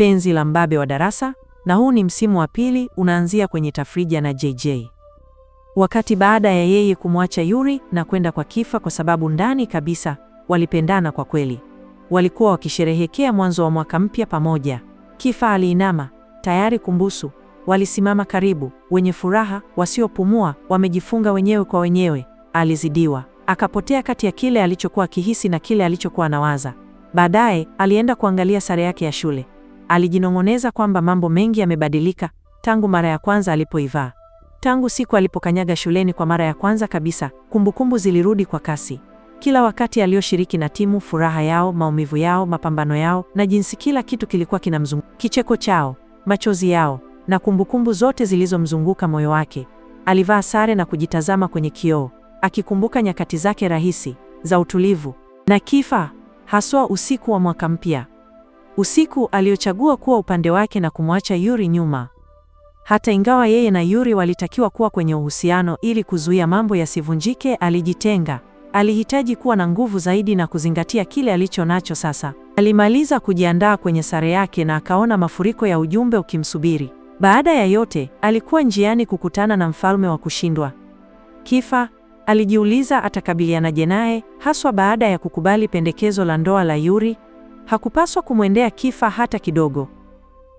penzi la mbabe wa darasa, na huu ni msimu wa pili, unaanzia kwenye tafrija na JJ. Wakati baada ya yeye kumwacha Yuri na kwenda kwa Kifa kwa sababu ndani kabisa walipendana kwa kweli. Walikuwa wakisherehekea mwanzo wa mwaka mpya pamoja. Kifa aliinama, tayari kumbusu. Walisimama karibu, wenye furaha, wasiopumua, wamejifunga wenyewe kwa wenyewe. Alizidiwa. Akapotea kati ya kile alichokuwa kihisi na kile alichokuwa anawaza. Baadaye, alienda kuangalia sare yake ya shule. Alijinong'oneza kwamba mambo mengi yamebadilika tangu mara ya kwanza alipoivaa. Tangu siku alipokanyaga shuleni kwa mara ya kwanza kabisa, kumbukumbu zilirudi kwa kasi. Kila wakati alioshiriki na timu, furaha yao, maumivu yao, mapambano yao, na jinsi kila kitu kilikuwa kinamzunguka. Kicheko chao, machozi yao, na kumbukumbu zote zilizomzunguka moyo wake. Alivaa sare na kujitazama kwenye kioo, akikumbuka nyakati zake rahisi, za utulivu. Na Kifa, haswa usiku wa mwaka mpya. Usiku aliochagua kuwa upande wake na kumwacha Yuri nyuma. Hata ingawa yeye na Yuri walitakiwa kuwa kwenye uhusiano ili kuzuia mambo yasivunjike, alijitenga. Alihitaji kuwa na nguvu zaidi na kuzingatia kile alicho nacho sasa. Alimaliza kujiandaa kwenye sare yake na akaona mafuriko ya ujumbe ukimsubiri. Baada ya yote, alikuwa njiani kukutana na mfalme wa kushindwa. Kifa, alijiuliza atakabilianaje naye, haswa baada ya kukubali pendekezo la ndoa la Yuri. Hakupaswa kumwendea Kifa hata kidogo.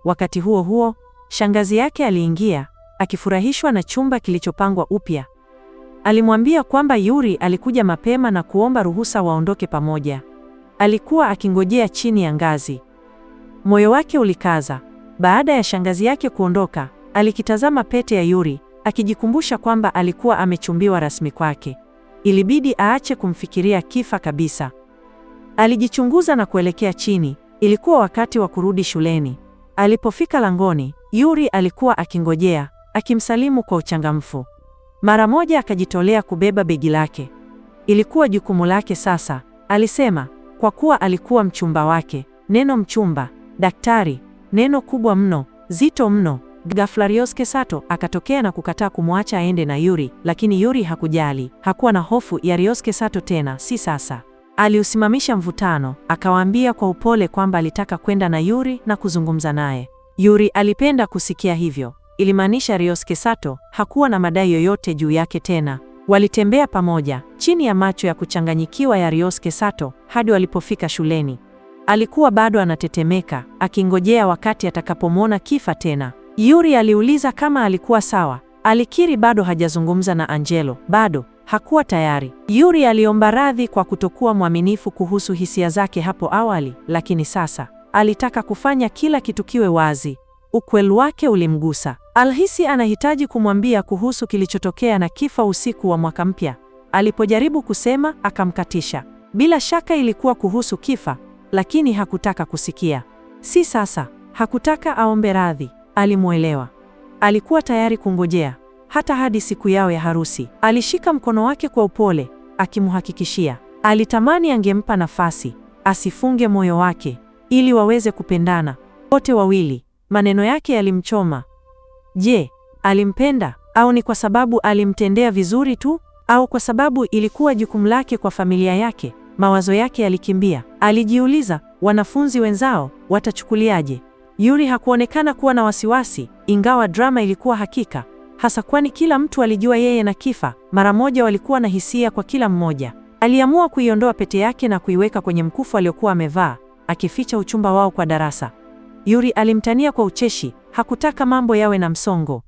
Wakati huo huo, shangazi yake aliingia, akifurahishwa na chumba kilichopangwa upya. Alimwambia kwamba Yuri alikuja mapema na kuomba ruhusa waondoke pamoja. Alikuwa akingojea chini ya ngazi. Moyo wake ulikaza. Baada ya shangazi yake kuondoka, alikitazama pete ya Yuri, akijikumbusha kwamba alikuwa amechumbiwa rasmi kwake. Ilibidi aache kumfikiria Kifa kabisa. Alijichunguza na kuelekea chini. Ilikuwa wakati wa kurudi shuleni. Alipofika langoni, Yuri alikuwa akingojea, akimsalimu kwa uchangamfu. Mara moja akajitolea kubeba begi lake. Ilikuwa jukumu lake sasa, alisema, kwa kuwa alikuwa mchumba wake. Neno mchumba, daktari, neno kubwa mno, zito mno. Ghafla Ryosuke Sato akatokea na kukataa kumwacha aende na Yuri, lakini Yuri hakujali. Hakuwa na hofu ya Ryosuke Sato tena, si sasa. Aliusimamisha mvutano, akawaambia kwa upole kwamba alitaka kwenda na Yuri na kuzungumza naye. Yuri alipenda kusikia hivyo. Ilimaanisha Ryosuke Sato hakuwa na madai yoyote juu yake tena. Walitembea pamoja, chini ya macho ya kuchanganyikiwa ya Ryosuke Sato, hadi walipofika shuleni. Alikuwa bado anatetemeka, akingojea wakati atakapomwona Kifa tena. Yuri aliuliza kama alikuwa sawa. Alikiri bado hajazungumza na Angelo, bado hakuwa tayari. Yuri aliomba radhi kwa kutokuwa mwaminifu kuhusu hisia zake hapo awali, lakini sasa alitaka kufanya kila kitu kiwe wazi. Ukweli wake ulimgusa. Alihisi anahitaji kumwambia kuhusu kilichotokea na Kifa usiku wa mwaka mpya. Alipojaribu kusema, akamkatisha. Bila shaka ilikuwa kuhusu Kifa, lakini hakutaka kusikia. Si sasa. Hakutaka aombe radhi. Alimuelewa. Alikuwa tayari kungojea hata hadi siku yao ya harusi. Alishika mkono wake kwa upole, akimhakikishia. Alitamani angempa nafasi, asifunge moyo wake, ili waweze kupendana wote wawili. Maneno yake yalimchoma. Je, alimpenda? Au ni kwa sababu alimtendea vizuri tu? Au kwa sababu ilikuwa jukumu lake kwa familia yake? Mawazo yake yalikimbia. Alijiuliza, wanafunzi wenzao watachukuliaje? Yuri hakuonekana kuwa na wasiwasi, ingawa drama ilikuwa hakika. Hasa kwani kila mtu alijua yeye na Kifa, mara moja walikuwa na hisia kwa kila mmoja. Aliamua kuiondoa pete yake na kuiweka kwenye mkufu aliokuwa amevaa, akificha uchumba wao kwa darasa. Yuri alimtania kwa ucheshi, hakutaka mambo yawe na msongo.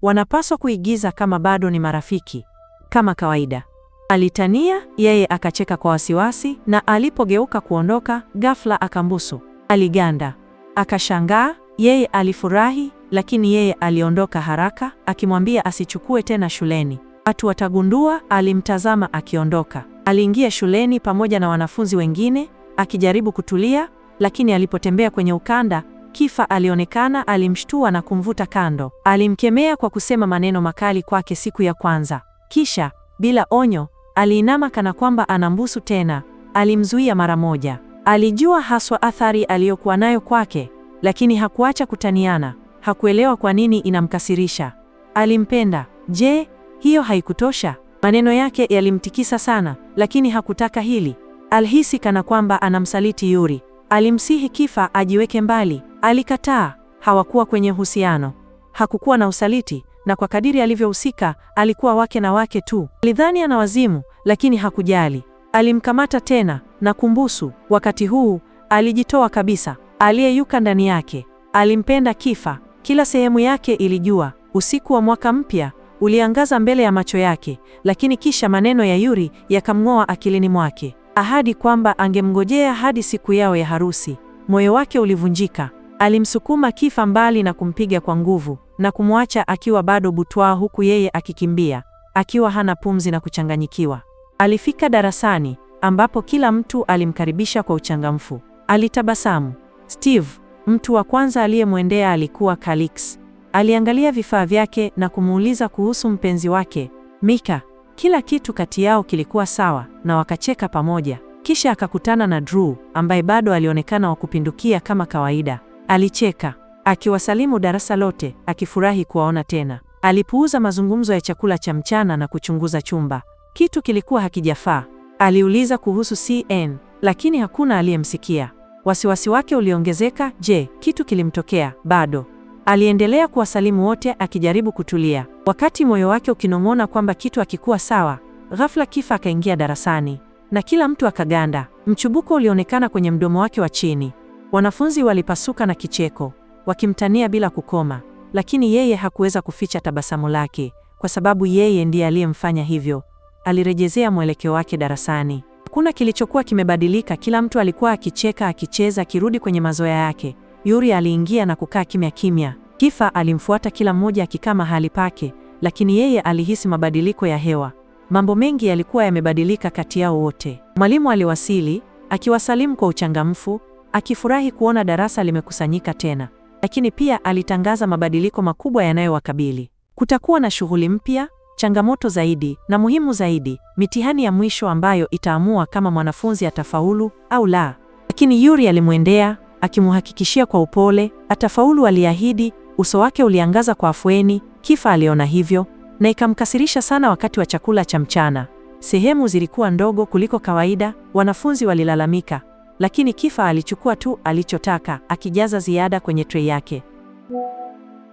Wanapaswa kuigiza kama bado ni marafiki, kama kawaida. Alitania, yeye akacheka kwa wasiwasi, na alipogeuka kuondoka, ghafla akambusu. Aliganda. Akashangaa, yeye alifurahi, lakini yeye aliondoka haraka, akimwambia asichukue tena shuleni. Watu watagundua. Alimtazama akiondoka. Aliingia shuleni pamoja na wanafunzi wengine, akijaribu kutulia, lakini alipotembea kwenye ukanda, Kifa alionekana. Alimshtua na kumvuta kando. Alimkemea kwa kusema maneno makali kwake siku ya kwanza. Kisha, bila onyo, aliinama kana kwamba anambusu tena. Alimzuia mara moja. Alijua haswa athari aliyokuwa nayo kwake, lakini hakuacha kutaniana. Hakuelewa kwa nini inamkasirisha. Alimpenda. Je, hiyo haikutosha? Maneno yake yalimtikisa sana, lakini hakutaka hili. Alihisi kana kwamba anamsaliti Yuri. Alimsihi Kifa ajiweke mbali, Alikataa. Hawakuwa kwenye uhusiano. Hakukuwa na usaliti, na kwa kadiri alivyohusika, alikuwa wake na wake tu. Alidhani ana wazimu, lakini hakujali. Alimkamata tena na kumbusu. Wakati huu alijitoa kabisa. Aliyeyuka ndani yake. Alimpenda Kifa. Kila sehemu yake ilijua. Usiku wa mwaka mpya uliangaza mbele ya macho yake, lakini kisha maneno ya Yuri yakamng'oa akilini mwake. Ahadi kwamba angemngojea hadi siku yao ya harusi. Moyo wake ulivunjika. Alimsukuma Kifa mbali na kumpiga kwa nguvu na kumwacha akiwa bado butwaa, huku yeye akikimbia, akiwa hana pumzi na kuchanganyikiwa. Alifika darasani ambapo kila mtu alimkaribisha kwa uchangamfu. Alitabasamu. Steve, mtu wa kwanza aliyemwendea, alikuwa Calix. Aliangalia vifaa vyake na kumuuliza kuhusu mpenzi wake, Mika. Kila kitu kati yao kilikuwa sawa na wakacheka pamoja. Kisha akakutana na Drew ambaye bado alionekana wa kupindukia kama kawaida. Alicheka, akiwasalimu darasa lote, akifurahi kuwaona tena. Alipuuza mazungumzo ya chakula cha mchana na kuchunguza chumba. Kitu kilikuwa hakijafaa. Aliuliza kuhusu CN, lakini hakuna aliyemsikia. Wasiwasi wake uliongezeka. Je, kitu kilimtokea? Bado. Aliendelea kuwasalimu wote akijaribu kutulia, wakati moyo wake ukinong'ona kwamba kitu hakikuwa sawa. Ghafla Kifa akaingia darasani na kila mtu akaganda. Mchubuko ulionekana kwenye mdomo wake wa chini. Wanafunzi walipasuka na kicheko, wakimtania bila kukoma, lakini yeye hakuweza kuficha tabasamu lake, kwa sababu yeye ndiye aliyemfanya hivyo. Alirejezea mwelekeo wake darasani. Hakuna kilichokuwa kimebadilika. Kila mtu alikuwa akicheka, akicheza, akirudi kwenye mazoea yake. Yuri aliingia na kukaa kimya kimya. Kifa alimfuata, kila mmoja akikaa mahali pake, lakini yeye alihisi mabadiliko ya hewa. Mambo mengi yalikuwa yamebadilika kati yao wote. Mwalimu aliwasili, akiwasalimu kwa uchangamfu, akifurahi kuona darasa limekusanyika tena. Lakini pia alitangaza mabadiliko makubwa yanayowakabili. Kutakuwa na shughuli mpya, changamoto zaidi, na muhimu zaidi, mitihani ya mwisho ambayo itaamua kama mwanafunzi atafaulu au la. Lakini Yuri alimwendea, akimuhakikishia kwa upole atafaulu. Aliahidi. Uso wake uliangaza kwa afueni. Kifa aliona hivyo na ikamkasirisha sana. Wakati wa chakula cha mchana, sehemu zilikuwa ndogo kuliko kawaida. Wanafunzi walilalamika, lakini Kifa alichukua tu alichotaka, akijaza ziada kwenye tray yake.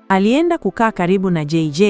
Alienda kukaa karibu na JJ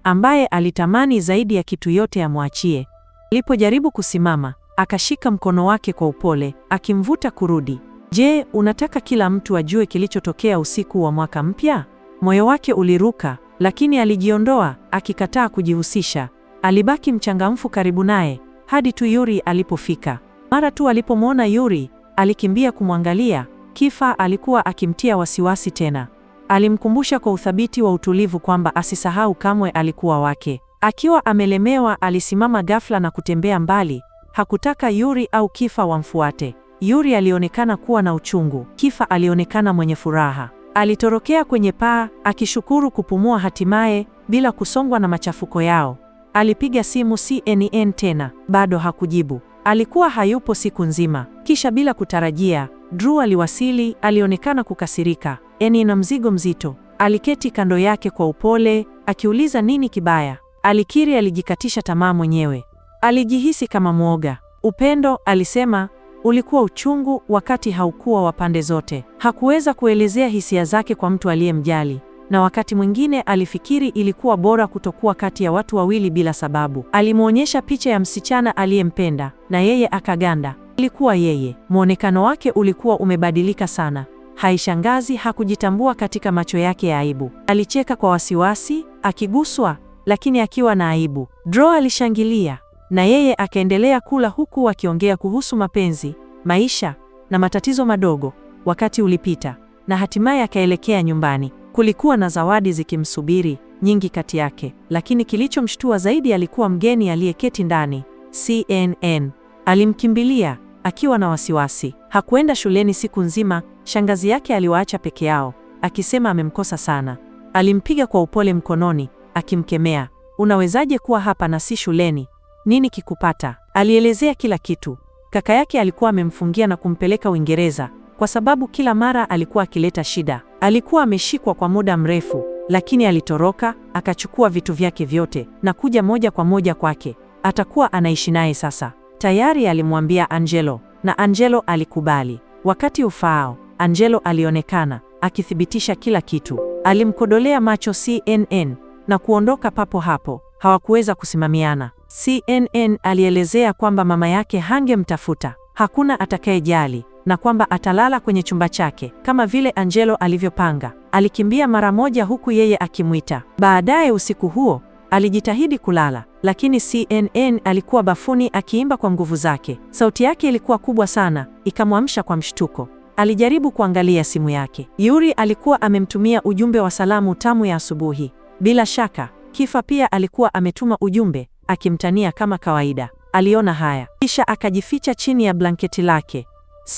ambaye alitamani zaidi ya kitu yote amwachie. Alipojaribu kusimama, akashika mkono wake kwa upole, akimvuta kurudi. Je, unataka kila mtu ajue kilichotokea usiku wa mwaka mpya? Moyo wake uliruka, lakini alijiondoa, akikataa kujihusisha. Alibaki mchangamfu karibu naye hadi tu Yuri alipofika. Mara tu alipomwona Yuri, alikimbia kumwangalia. Kifa alikuwa akimtia wasiwasi tena. Alimkumbusha kwa uthabiti wa utulivu kwamba asisahau kamwe alikuwa wake. Akiwa amelemewa, alisimama ghafla na kutembea mbali. Hakutaka Yuri au Kifa wamfuate. Yuri alionekana kuwa na uchungu. Kifa alionekana mwenye furaha. Alitorokea kwenye paa, akishukuru kupumua hatimaye, bila kusongwa na machafuko yao. Alipiga simu CNN tena, bado hakujibu. Alikuwa hayupo siku nzima. Kisha bila kutarajia, Drew aliwasili. Alionekana kukasirika, na mzigo mzito. Aliketi kando yake kwa upole, akiuliza nini kibaya. Alikiri alijikatisha tamaa mwenyewe. Alijihisi kama mwoga. Upendo, alisema, ulikuwa uchungu wakati haukuwa wa pande zote. Hakuweza kuelezea hisia zake kwa mtu aliyemjali, na wakati mwingine alifikiri ilikuwa bora kutokuwa kati ya watu wawili bila sababu. Alimwonyesha picha ya msichana aliyempenda na yeye akaganda. Ilikuwa yeye. Muonekano wake ulikuwa umebadilika sana. Haishangazi hakujitambua katika macho yake ya aibu. Alicheka kwa wasiwasi, akiguswa, lakini akiwa na aibu. Drew alishangilia, na yeye akaendelea kula huku akiongea kuhusu mapenzi, maisha na matatizo madogo. Wakati ulipita na hatimaye akaelekea nyumbani. Kulikuwa na zawadi zikimsubiri, nyingi kati yake, lakini kilichomshtua zaidi alikuwa mgeni aliyeketi ndani. CNN. Alimkimbilia akiwa na wasiwasi. Hakuenda shuleni siku nzima. Shangazi yake aliwaacha peke yao, akisema amemkosa sana. Alimpiga kwa upole mkononi, akimkemea. Unawezaje kuwa hapa na si shuleni? Nini kikupata? Alielezea kila kitu. Kaka yake alikuwa amemfungia na kumpeleka Uingereza kwa sababu kila mara alikuwa akileta shida. Alikuwa ameshikwa kwa muda mrefu, lakini alitoroka, akachukua vitu vyake vyote na kuja moja kwa moja kwake. Atakuwa anaishi naye sasa. Tayari alimwambia Angelo, na Angelo alikubali. Wakati ufaao, Angelo alionekana akithibitisha kila kitu. Alimkodolea macho CNN na kuondoka papo hapo. Hawakuweza kusimamiana. CNN alielezea kwamba mama yake hangemtafuta, hakuna atakayejali, na kwamba atalala kwenye chumba chake kama vile Angelo alivyopanga. Alikimbia mara moja huku yeye akimwita. Baadaye usiku huo alijitahidi kulala, lakini CNN alikuwa bafuni akiimba kwa nguvu zake. Sauti yake ilikuwa kubwa sana, ikamwamsha kwa mshtuko. Alijaribu kuangalia simu yake. Yuri alikuwa amemtumia ujumbe wa salamu tamu ya asubuhi. Bila shaka, Kifa pia alikuwa ametuma ujumbe, akimtania kama kawaida. Aliona haya, kisha akajificha chini ya blanketi lake.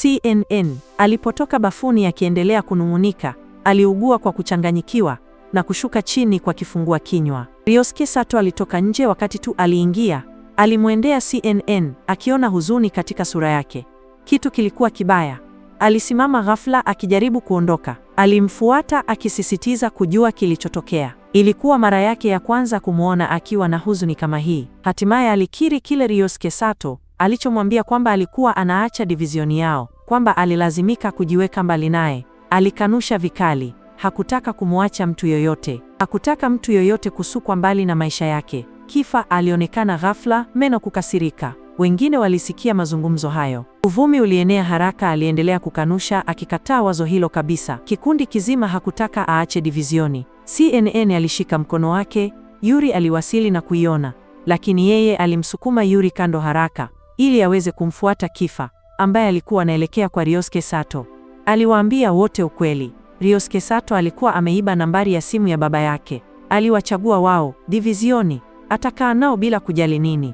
CNN alipotoka bafuni akiendelea kunung'unika, aliugua kwa kuchanganyikiwa na kushuka chini kwa kifungua kinywa. Ryosuke Sato alitoka nje. Wakati tu aliingia, alimwendea CNN akiona huzuni katika sura yake. Kitu kilikuwa kibaya. Alisimama ghafla akijaribu kuondoka. Alimfuata akisisitiza kujua kilichotokea. Ilikuwa mara yake ya kwanza kumwona akiwa na huzuni kama hii. Hatimaye alikiri kile Ryosuke Sato alichomwambia, kwamba alikuwa anaacha divizioni yao, kwamba alilazimika kujiweka mbali naye. Alikanusha vikali. Hakutaka kumwacha mtu yoyote. Hakutaka mtu yoyote kusukwa mbali na maisha yake. Kifa alionekana ghafla, meno kukasirika. Wengine walisikia mazungumzo hayo. Uvumi ulienea haraka. Aliendelea kukanusha, akikataa wazo hilo kabisa. Kikundi kizima hakutaka aache divizioni. CNN alishika mkono wake. Yuri aliwasili na kuiona, lakini yeye alimsukuma Yuri kando haraka ili aweze kumfuata Kifa, ambaye alikuwa anaelekea kwa Ryosuke Sato. Aliwaambia wote ukweli. Ryosuke Sato alikuwa ameiba nambari ya simu ya baba yake. Aliwachagua wao divizioni, atakaa nao bila kujali nini.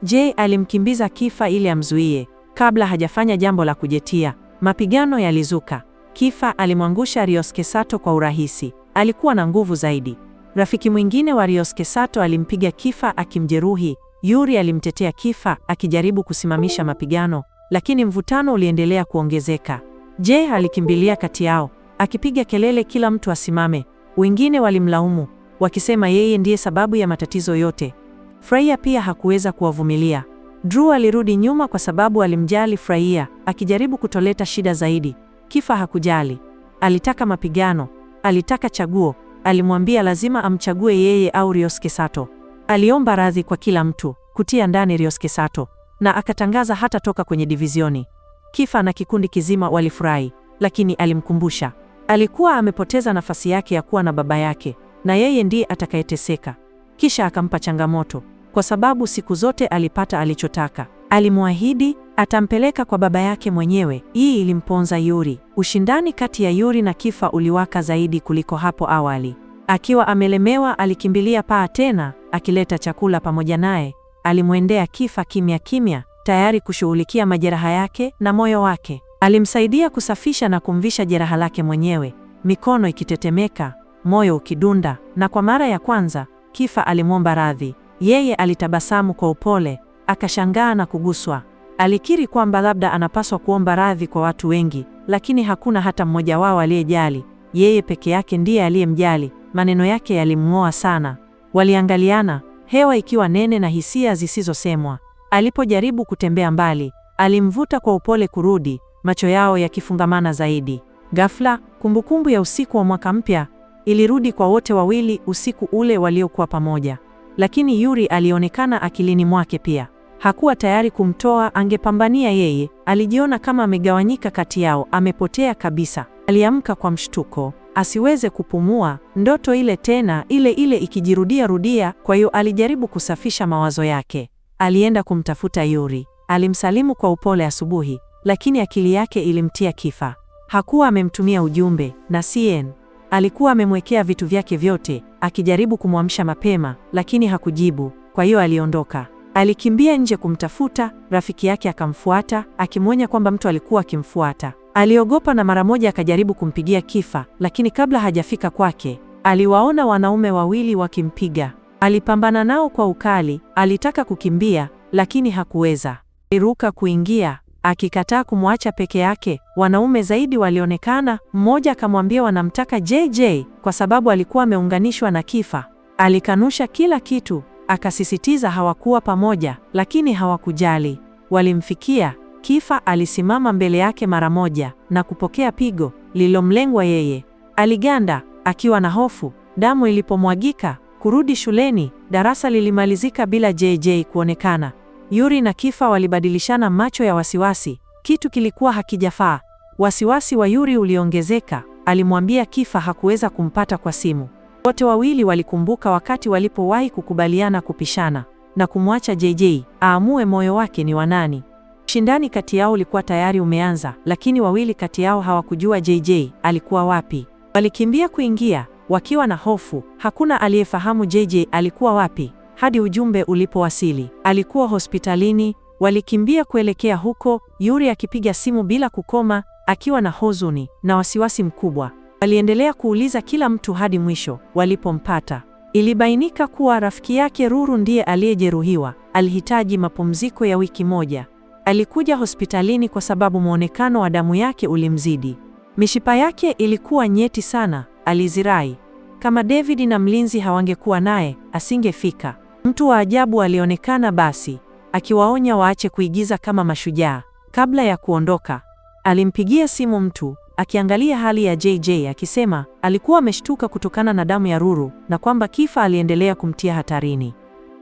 Jay alimkimbiza Kifa ili amzuie. Kabla hajafanya jambo la kujetia, mapigano yalizuka. Kifa alimwangusha Ryosuke Sato kwa urahisi. Alikuwa na nguvu zaidi. Rafiki mwingine wa Ryosuke Sato alimpiga Kifa akimjeruhi. Yuri alimtetea Kifa akijaribu kusimamisha mapigano, lakini mvutano uliendelea kuongezeka. Jay alikimbilia kati yao akipiga kelele kila mtu asimame. Wengine walimlaumu wakisema yeye ndiye sababu ya matatizo yote. Freya pia hakuweza kuwavumilia. Drew alirudi nyuma kwa sababu alimjali Freya, akijaribu kutoleta shida zaidi. Kifa hakujali. Alitaka mapigano, alitaka chaguo. Alimwambia lazima amchague yeye au Ryosuke Sato. Aliomba radhi kwa kila mtu, kutia ndani Ryosuke Sato, na akatangaza hata toka kwenye divizioni. Kifa na kikundi kizima walifurahi, lakini alimkumbusha alikuwa amepoteza nafasi yake ya kuwa na baba yake, na yeye ndiye atakayeteseka. Kisha akampa changamoto, kwa sababu siku zote alipata alichotaka. Alimwahidi atampeleka kwa baba yake mwenyewe. Hii ilimponza Yuri. Ushindani kati ya Yuri na Kifa uliwaka zaidi kuliko hapo awali. Akiwa amelemewa, alikimbilia paa tena, akileta chakula pamoja naye. Alimwendea Kifa kimya kimya, tayari kushughulikia majeraha yake na moyo wake. Alimsaidia kusafisha na kumvisha jeraha lake mwenyewe, mikono ikitetemeka, moyo ukidunda, na kwa mara ya kwanza Kifa alimwomba radhi. Yeye alitabasamu kwa upole, akashangaa na kuguswa. Alikiri kwamba labda anapaswa kuomba radhi kwa watu wengi, lakini hakuna hata mmoja wao aliyejali. Yeye peke yake ndiye aliyemjali. Maneno yake yalimng'oa sana. Waliangaliana, hewa ikiwa nene na hisia zisizosemwa. Alipojaribu kutembea mbali, alimvuta kwa upole kurudi, macho yao yakifungamana zaidi. Ghafla, kumbukumbu ya usiku wa mwaka mpya ilirudi kwa wote wawili, usiku ule waliokuwa pamoja. Lakini Yuri alionekana akilini mwake pia. Hakuwa tayari kumtoa, angepambania yeye. Alijiona kama amegawanyika kati yao, amepotea kabisa. Aliamka kwa mshtuko, asiweze kupumua, ndoto ile tena, ile ikijirudia rudia. Kwa hiyo alijaribu kusafisha mawazo yake. Alienda kumtafuta Yuri. Alimsalimu kwa upole asubuhi, lakini akili yake ilimtia Kifa. Hakuwa amemtumia ujumbe na CN. Alikuwa amemwekea vitu vyake vyote, akijaribu kumwamsha mapema, lakini hakujibu. Kwa hiyo aliondoka. Alikimbia nje kumtafuta. Rafiki yake akamfuata, akimwonya kwamba mtu alikuwa akimfuata. Aliogopa na mara moja akajaribu kumpigia Kifa, lakini kabla hajafika kwake, aliwaona wanaume wawili wakimpiga. Alipambana nao kwa ukali, alitaka kukimbia, lakini hakuweza. Aliruka kuingia, akikataa kumwacha peke yake. Wanaume zaidi walionekana. Mmoja akamwambia wanamtaka JJ kwa sababu alikuwa ameunganishwa na Kifa. Alikanusha kila kitu, akasisitiza hawakuwa pamoja, lakini hawakujali. Walimfikia. Kifa alisimama mbele yake mara moja na kupokea pigo. lililomlengwa yeye. Aliganda akiwa na hofu. Damu ilipomwagika, kurudi shuleni, darasa lilimalizika bila JJ kuonekana. Yuri na Kifa walibadilishana macho ya wasiwasi. Kitu kilikuwa hakijafaa. Wasiwasi wa Yuri uliongezeka. Alimwambia Kifa hakuweza kumpata kwa simu. Wote wawili walikumbuka wakati walipowahi kukubaliana kupishana na kumwacha JJ aamue moyo wake ni wa nani. Ushindani kati yao ulikuwa tayari umeanza, lakini wawili kati yao hawakujua JJ alikuwa wapi. Walikimbia kuingia wakiwa na hofu. Hakuna aliyefahamu JJ alikuwa wapi hadi ujumbe ulipowasili. Alikuwa hospitalini. Walikimbia kuelekea huko, Yuri akipiga simu bila kukoma, akiwa na huzuni na wasiwasi mkubwa. Waliendelea kuuliza kila mtu hadi mwisho walipompata. Ilibainika kuwa rafiki yake Ruru ndiye aliyejeruhiwa. Alihitaji mapumziko ya wiki moja. Alikuja hospitalini kwa sababu muonekano wa damu yake ulimzidi. Mishipa yake ilikuwa nyeti sana, alizirai. Kama David na mlinzi hawangekuwa naye, asingefika. Mtu wa ajabu alionekana basi, akiwaonya waache kuigiza kama mashujaa. Kabla ya kuondoka, alimpigia simu mtu, akiangalia hali ya JJ akisema alikuwa ameshtuka kutokana na damu ya Ruru na kwamba Kifa aliendelea kumtia hatarini.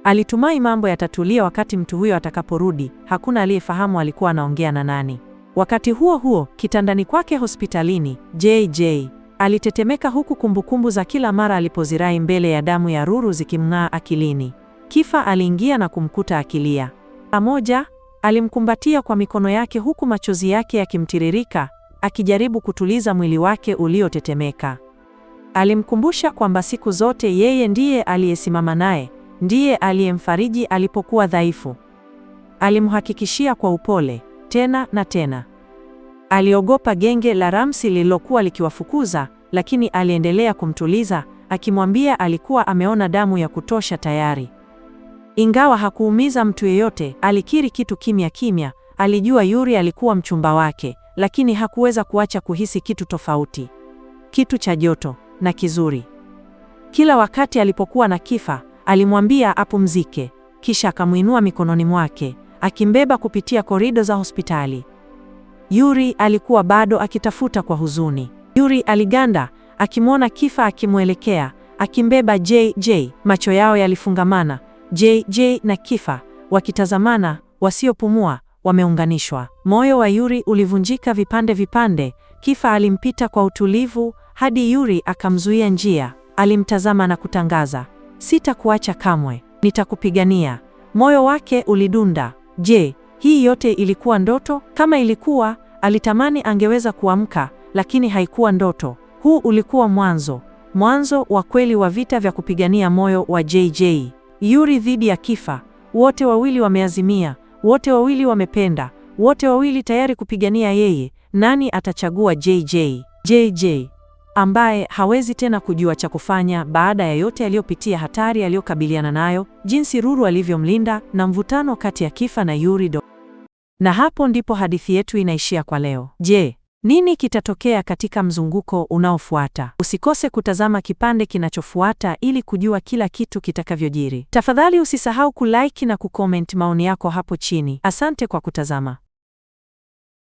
Alitumai mambo yatatulia wakati mtu huyo atakaporudi. Hakuna aliyefahamu alikuwa anaongea na nani. Wakati huo huo, kitandani kwake hospitalini, JJ alitetemeka huku kumbukumbu za kila mara alipozirai mbele ya damu ya Ruru zikimng'aa akilini. Kifa aliingia na kumkuta akilia. Pamoja, alimkumbatia kwa mikono yake huku machozi yake yakimtiririka, akijaribu kutuliza mwili wake uliotetemeka. Alimkumbusha kwamba siku zote yeye ndiye aliyesimama naye, ndiye aliyemfariji alipokuwa dhaifu. Alimhakikishia kwa upole, tena na tena. Aliogopa genge la Ramsi lililokuwa likiwafukuza, lakini aliendelea kumtuliza, akimwambia alikuwa ameona damu ya kutosha tayari. Ingawa hakuumiza mtu yeyote, alikiri kitu kimya kimya. Alijua Yuri alikuwa mchumba wake, lakini hakuweza kuacha kuhisi kitu tofauti. Kitu cha joto na kizuri. Kila wakati alipokuwa na Kifa, alimwambia apumzike, kisha akamuinua mikononi mwake, akimbeba kupitia korido za hospitali. Yuri alikuwa bado akitafuta kwa huzuni. Yuri aliganda, akimwona Kifa akimwelekea, akimbeba JJ. Macho yao yalifungamana. JJ na Kifa wakitazamana, wasiopumua, wameunganishwa. Moyo wa Yuri ulivunjika vipande vipande. Kifa alimpita kwa utulivu hadi Yuri akamzuia njia. Alimtazama na kutangaza, sitakuacha kamwe, nitakupigania. Moyo wake ulidunda. Je, hii yote ilikuwa ndoto? Kama ilikuwa, alitamani angeweza kuamka, lakini haikuwa ndoto. Huu ulikuwa mwanzo wa kweli wa vita vya kupigania moyo wa JJ. Yuri dhidi ya Kifa. Wote wawili wameazimia, wote wawili wamependa, wote wawili tayari kupigania yeye. Nani atachagua JJ? JJ ambaye hawezi tena kujua cha kufanya baada ya yote aliyopitia, hatari aliyokabiliana nayo, jinsi Ruru alivyomlinda na mvutano kati ya Kifa na Yuri. Na hapo ndipo hadithi yetu inaishia kwa leo. Je, nini kitatokea katika mzunguko unaofuata? Usikose kutazama kipande kinachofuata ili kujua kila kitu kitakavyojiri. Tafadhali usisahau kulike na kucomment maoni yako hapo chini. Asante kwa kutazama.